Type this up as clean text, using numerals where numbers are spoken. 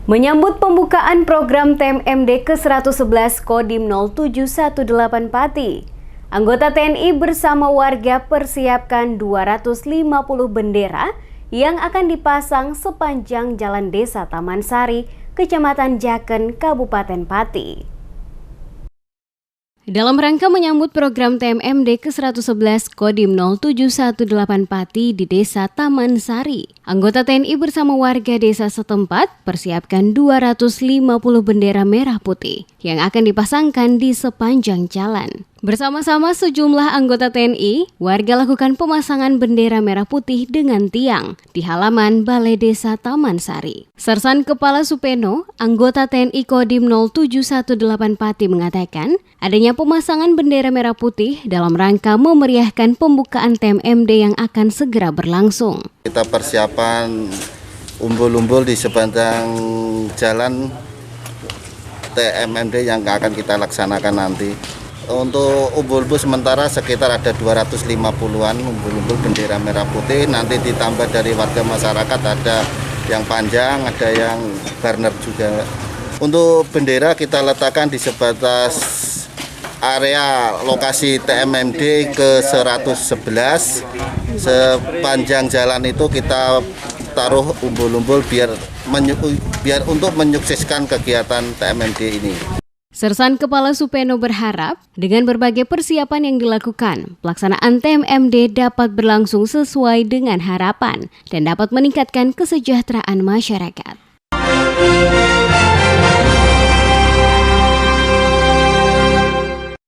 Menyambut pembukaan program TMMD ke-111 Kodim 0718 Pati, anggota TNI bersama warga persiapkan 250 bendera yang akan dipasang sepanjang Jalan Desa Taman Sari, Kecamatan Jaken, Kabupaten Pati. Dalam rangka menyambut program TMMD ke-111 Kodim 0718 Pati di Desa Taman Sari, anggota TNI bersama warga desa setempat persiapkan 250 bendera merah putih yang akan dipasangkan di sepanjang jalan. Bersama-sama sejumlah anggota TNI, warga lakukan pemasangan bendera merah putih dengan tiang di halaman Balai Desa Taman Sari. Sersan Kepala Supeno, anggota TNI Kodim 0718 Pati mengatakan, adanya pemasangan bendera merah putih dalam rangka memeriahkan pembukaan TMMD yang akan segera berlangsung. Kita persiapan umbul-umbul di sepanjang jalan TMMD yang akan kita laksanakan nanti. Untuk umbul-umbul sementara sekitar ada 250-an umbul-umbul bendera merah putih. Nanti ditambah dari warga masyarakat, ada yang panjang, ada yang banner juga. Untuk bendera kita letakkan di sebatas area lokasi TMMD ke-111. Sepanjang jalan itu kita taruh umbul-umbul biar untuk menyukseskan kegiatan TMMD ini. Sersan Kepala Supeno berharap dengan berbagai persiapan yang dilakukan, pelaksanaan TMMD dapat berlangsung sesuai dengan harapan dan dapat meningkatkan kesejahteraan masyarakat.